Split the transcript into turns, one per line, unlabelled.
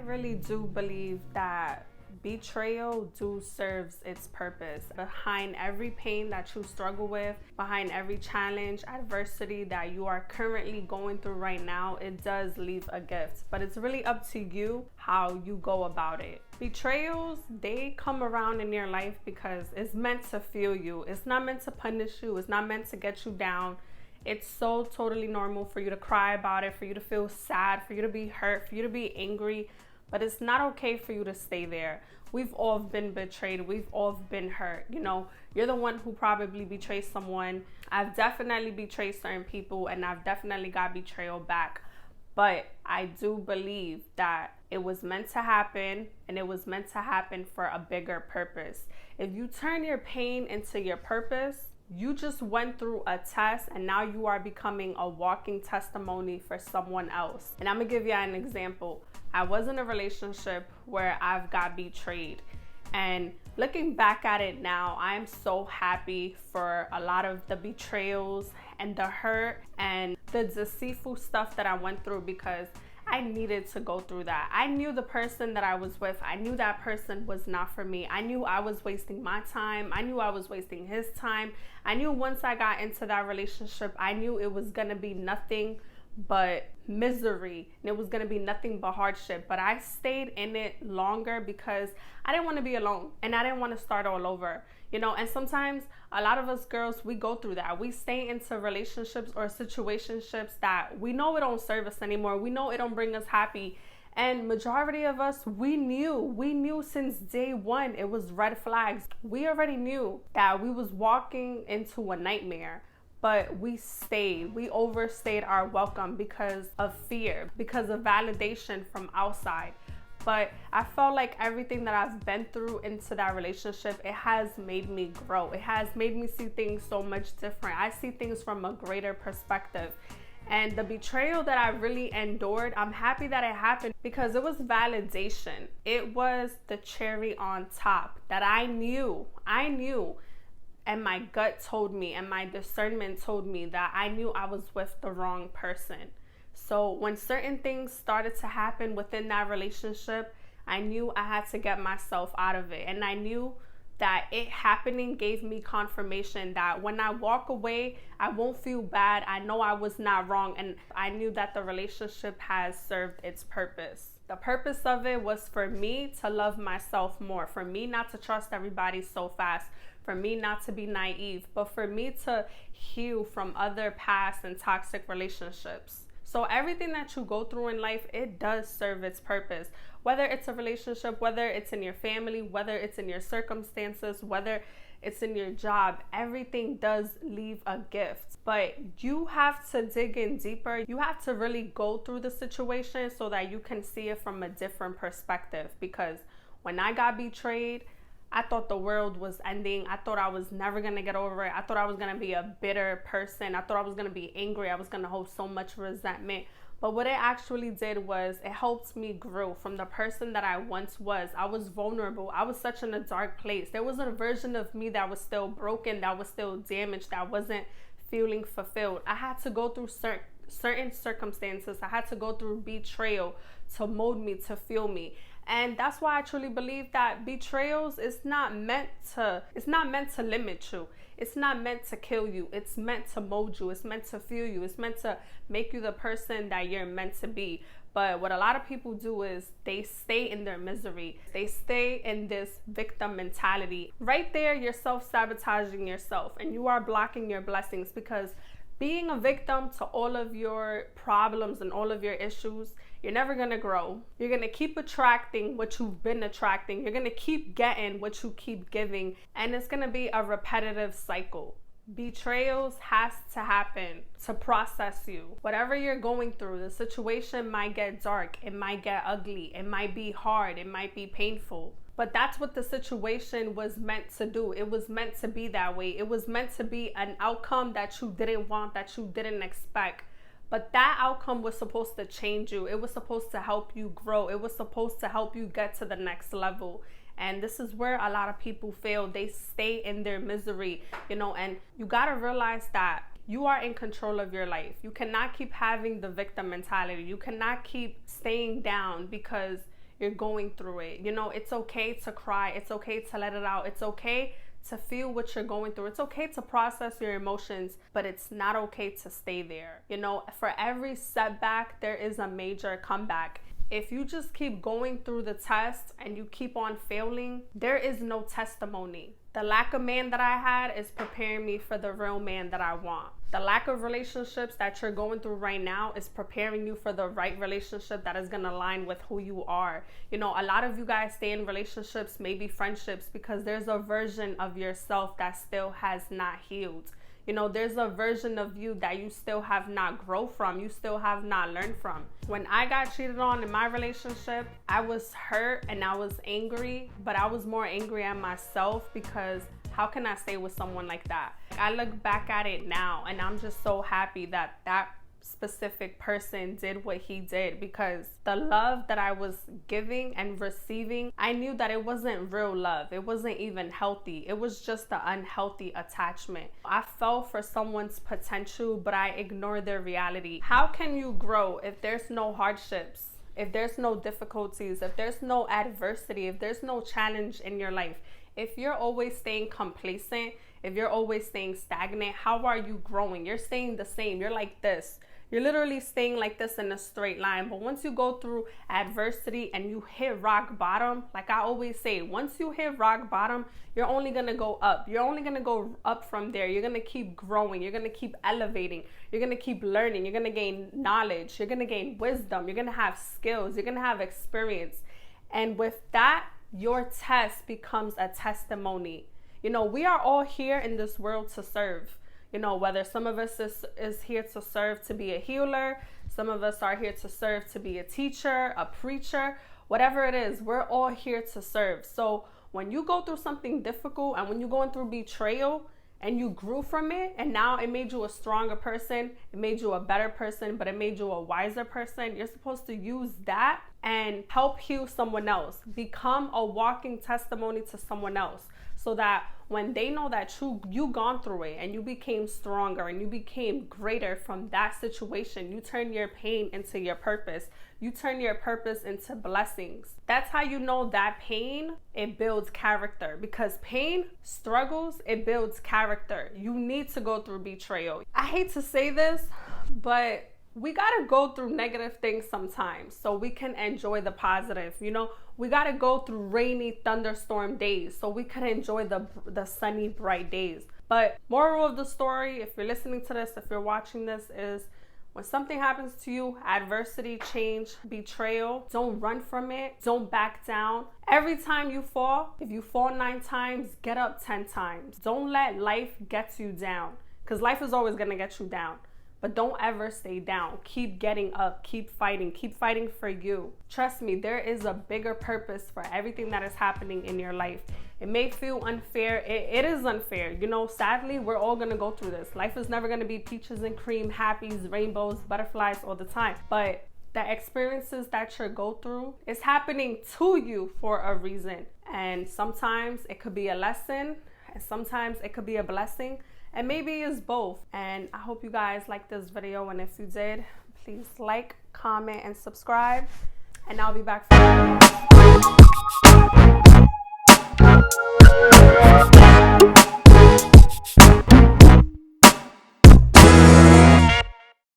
really do believe that betrayal serves its purpose. Behind every pain that you struggle with, behind every challenge, adversity that you are currently going through right now, it does leave a gift. But it's really up to you how you go about it. Betrayals, they come around in your life because it's meant to fuel you. It's not meant to punish you. It's not meant to get you down. It's so totally normal for you to cry about it, for you to feel sad, for you to be hurt, for you to be angry. But it's not okay for you to stay there. We've all been betrayed. We've all been hurt. You know, you're the one who probably betrayed someone. I've definitely betrayed certain people, and I've definitely got betrayal back. But I do believe that it was meant to happen, and it was meant to happen for a bigger purpose. If you turn your pain into your purpose, you just went through a test, and now you are becoming a walking testimony for someone else. And I'm gonna give you an example. I was in a relationship where I've got betrayed. And looking back at it now, I'm so happy for a lot of the betrayals and the hurt and the deceitful stuff that I went through, because I needed to go through that. I knew the person that I was with, I knew that person was not for me. I knew I was wasting my time. I knew I was wasting his time. I knew once I got into that relationship, I knew it was gonna be nothing but misery, and it was gonna be nothing but hardship. But I stayed in it longer because I didn't want to be alone, and I didn't want to start all over, you know. And sometimes a lot of us girls, we go through that. We stay into relationships or situationships that we know it don't serve us anymore. We know it don't bring us happy. And majority of us, we knew since day one it was red flags. We already knew that we was walking into a nightmare. But we stayed. We overstayed our welcome because of fear, because of validation from outside. But I felt like everything that I've been through into that relationship, it has made me grow. It has made me see things so much different. I see things from a greater perspective. And the betrayal that I really endured, I'm happy that it happened because it was validation. It was the cherry on top that I knew. And my gut told me, and my discernment told me that I knew I was with the wrong person. So when certain things started to happen within that relationship, I knew I had to get myself out of it. And I knew that it happening gave me confirmation that when I walk away, I won't feel bad. I know I was not wrong. And I knew that the relationship has served its purpose. The purpose of it was for me to love myself more, for me not to trust everybody so fast, for me not to be naive, but for me to heal from other past and toxic relationships. So everything that you go through in life, it does serve its purpose. Whether it's a relationship, whether it's in your family, whether it's in your circumstances, whether it's in your job, everything does leave a gift. But you have to dig in deeper. You have to really go through the situation so that you can see it from a different perspective. Because when I got betrayed, I thought the world was ending. I thought I was never going to get over it. I thought I was going to be a bitter person. I thought I was going to be angry. I was going to hold so much resentment. But what it actually did was it helped me grow from the person that I once was. I was vulnerable. I was such in a dark place. There was a version of me that was still broken, that was still damaged, that wasn't feeling fulfilled. I had to go through certain circumstances. I had to go through betrayal to mold me, to fuel me. And that's why I truly believe that betrayals is not meant to limit you. It's not meant to kill you. It's meant to mold you. It's meant to fuel you. It's meant to make you the person that you're meant to be. But what a lot of people do is they stay in their misery. They stay in this victim mentality. Right there, you're self-sabotaging yourself, and you are blocking your blessings, because being a victim to all of your problems and all of your issues, you're never going to grow. You're going to keep attracting what you've been attracting. You're going to keep getting what you keep giving. And it's going to be a repetitive cycle. Betrayals has to happen to process you. Whatever you're going through, the situation might get dark. It might get ugly. It might be hard. It might be painful. But that's what the situation was meant to do. It was meant to be that way. It was meant to be an outcome that you didn't want, that you didn't expect. But that outcome was supposed to change you. It was supposed to help you grow. It was supposed to help you get to the next level. And this is where a lot of people fail. They stay in their misery, you know, and you got to realize that you are in control of your life. You cannot keep having the victim mentality. You cannot keep staying down because you're going through it. You know, it's okay to cry. It's okay to let it out. It's okay to feel what you're going through. It's okay to process your emotions, but it's not okay to stay there. You know, for every setback, there is a major comeback. If you just keep going through the test and you keep on failing, there is no testimony. The lack of man that I had is preparing me for the real man that I want. The lack of relationships that you're going through right now is preparing you for the right relationship that is going to align with who you are. You know, a lot of you guys stay in relationships, maybe friendships, because there's a version of yourself that still has not healed. You know, there's a version of you that you still have not grown from, you still have not learned from. When I got cheated on in my relationship, I was hurt and I was angry, but I was more angry at myself because how can I stay with someone like that? I look back at it now and I'm just so happy that that specific person did what he did, because the love that I was giving and receiving, I knew that it wasn't real love. It wasn't even healthy. It was just an unhealthy attachment. I fell for someone's potential, but I ignored their reality. How can you grow if there's no hardships? If there's no difficulties, if there's no adversity, if there's no challenge in your life? If you're always staying complacent, if you're always staying stagnant, how are you growing? You're staying the same. You're like this. You're literally staying like this in a straight line. But once you go through adversity and you hit rock bottom, like I always say, once you hit rock bottom, you're only going to go up. You're only going to go up from there. You're going to keep growing. You're going to keep elevating. You're going to keep learning. You're going to gain knowledge. You're going to gain wisdom. You're going to have skills. You're going to have experience. And with that, your test becomes a testimony. You know, we are all here in this world to serve. You know, whether some of us is here to serve to be a healer, some of us are here to serve to be a teacher, a preacher, whatever it is, we're all here to serve. So when you go through something difficult and when you're going through betrayal and you grew from it and now it made you a stronger person, it made you a better person, but it made you a wiser person, you're supposed to use that and help heal someone else. Become a walking testimony to someone else, so that when they know that you gone through it and you became stronger and you became greater from that situation, you turn your pain into your purpose. You turn your purpose into blessings. That's how you know that pain, it builds character, because pain, struggles, it builds character. You need to go through betrayal. I hate to say this, but we gotta go through negative things sometimes so we can enjoy the positive. You know, we gotta go through rainy thunderstorm days so we can enjoy the sunny, bright days. But moral of the story, if you're listening to this, if you're watching this, is when something happens to you, adversity, change, betrayal, don't run from it. Don't back down. Every time you fall, if you fall 9 times, get up 10 times. Don't let life get you down, because life is always gonna get you down. But don't ever stay down. Keep getting up. Keep fighting for you. Trust me, there is a bigger purpose for everything that is happening in your life. It may feel unfair. It is unfair. You know, sadly, we're all going to go through this. Life is never going to be peaches and cream, happies, rainbows, butterflies all the time. But the experiences that you go through is happening to you for a reason. And sometimes it could be a lesson, and sometimes it could be a blessing. And maybe it's both. And I hope you guys liked this video. And if you did, please like, comment, and subscribe. And I'll be back for more.